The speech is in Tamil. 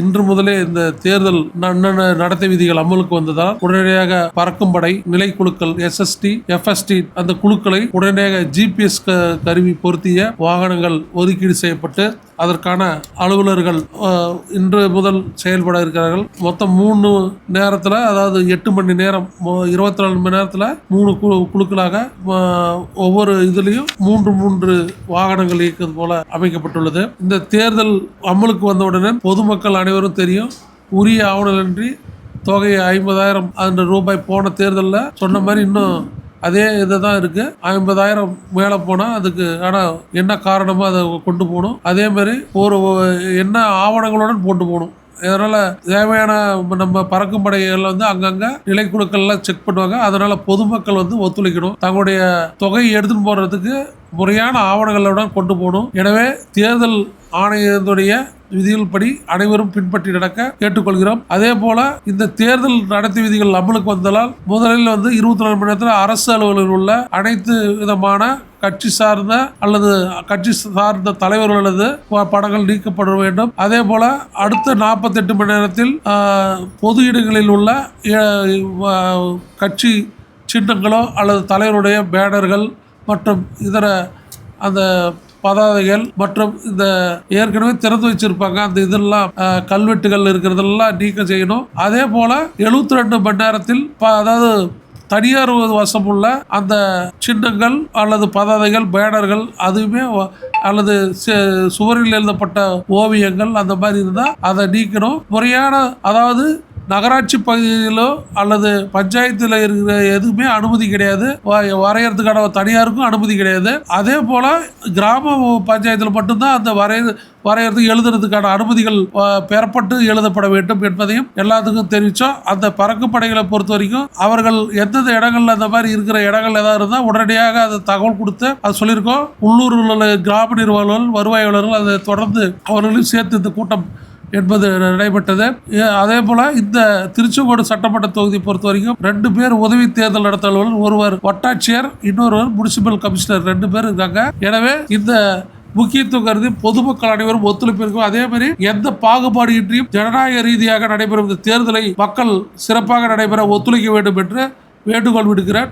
இன்று முதலே இந்த தேர்தல் நடத்தை விதிகள் அமலுக்கு வந்ததால் உடனடியாக பறக்கும் படை நிலை குழுக்கள் SST, FST அந்த குழுக்களை உடனடியாக GPS கருவி பொருத்திய வாகனங்கள் ஒதுக்கீடு செய்யப்பட்டு அதற்கான அலுவலர்கள் இன்று முதல் செயல்பட இருக்கிறார்கள். மொத்தம் 3 நேரத்தில், அதாவது 8 மணி நேரம், 24 மணி நேரத்தில் 3 குழுக்களாக ஒவ்வொரு இதுலேயும் 3 வாகனங்கள் இயக்குவது போல அமைக்கப்பட்டுள்ளது. இந்த தேர்தல் அமலுக்கு வந்தவுடனே பொதுமக்கள் அனைவரும் தெரியும், உரிய ஆவணமின்றி தொகை 50,000 ரூபாய் போன தேர்தலில் சொன்ன மாதிரி இன்னும் அதே இதை தான் இருக்குது. 50,000 மேலே போனால் அதுக்கு ஆனால் என்ன காரணமோ அதை கொண்டு போகணும். அதே மாதிரி என்ன ஆவணங்களுடன் போட்டு போகணும். இதனால் தேவையான நம்ம பறக்கும் படைகள் அங்கங்கே நிலைக்குழுக்கள்லாம் செக் பண்ணுவாங்க. அதனால் பொதுமக்கள் ஒத்துழைக்கணும். தங்களுடைய தொகையை எடுத்துன்னு போடுறதுக்கு முறையான ஆவணங்களுடன் கொண்டு போகணும். எனவே தேர்தல் ஆணையத்துடைய விதிகள் படி அனைவரும் பின்பற்றி நடக்க கேட்டுக்கொள்கிறோம். அதே போல இந்த தேர்தல் நடத்தை விதிகள் அமலுக்கு வந்ததால் முதலில் 24 மணி நேரத்தில் அரசு அலுவலர்கள் உள்ள அனைத்து விதமான கட்சி சார்ந்த அல்லது கட்சி சார்ந்த தலைவர்களது படங்கள் நீக்கப்பட வேண்டும். அதே போல அடுத்த 48 மணி நேரத்தில் பொது இடங்களில் உள்ள கட்சி சின்னங்களோ அல்லது தலைவருடைய பேனர்கள் மற்றும் இதர அந்த பதாதைகள் மற்றும் இந்த ஏற்கனவே திறந்து வச்சிருப்பாங்க அந்த இதெல்லாம் கல்வெட்டுகள் இருக்கிறதெல்லாம் நீக்கம் செய்யணும். அதே போல 72 மணி நேரத்தில் அதாவது தனியார் வசம் உள்ள அந்த சின்னங்கள் அல்லது பதாதைகள் பேனர்கள் அதுவுமே அல்லது சுவரில் எழுதப்பட்ட ஓவியங்கள் அந்த மாதிரி இருந்தால் அதை நீக்கணும். முறையான, அதாவது நகராட்சி பகுதியிலோ அல்லது பஞ்சாயத்தில் இருக்கிற எதுவுமே அனுமதி கிடையாது. வரையறதுக்கான தனியாருக்கும் அனுமதி கிடையாது. அதே போல் கிராம பஞ்சாயத்தில் மட்டும்தான் அந்த வரையறதுக்கு எழுதுறதுக்கான அனுமதிகள் பெறப்பட்டு எழுதப்பட வேண்டும் என்பதையும் எல்லாத்துக்கும் தெரிவித்தோம். அந்த பறக்கும் படைகளை பொறுத்த வரைக்கும் அவர்கள் எந்தெந்த இடங்கள்ல அந்த மாதிரி இருக்கிற இடங்கள் ஏதாவது இருந்தால் உடனடியாக அதை தகவல் கொடுத்து அது சொல்லியிருக்கோம். உள்ளூரில் உள்ள கிராம நிர்வாகிகள், வருவாய் அலுவலர்கள் அதை தொடர்ந்து அவர்களையும் சேர்த்து இந்த கூட்டம் என்பது நடைபெற்றது. அதே போல இந்த திருச்செங்கோடு சட்டமன்ற தொகுதி பொறுத்த வரைக்கும் 2 பேர் உதவி தேர்தல் நடத்தல், ஒருவர் வட்டாட்சியர், இன்னொருவர் முனிசிபல் கமிஷனர், 2 பேர் இருக்காங்க. எனவே இந்த முக்கியத்துவம் கருதி பொதுமக்கள் அனைவரும் ஒத்துழைப்பிருக்கும். அதே மாதிரி எந்த பாகுபாடு இன்றியும் ஜனநாயக ரீதியாக நடைபெறும் இந்த தேர்தலை மக்கள் சிறப்பாக நடைபெற ஒத்துழைக்க வேண்டும் என்று வேண்டுகோள் விடுக்கிறேன்.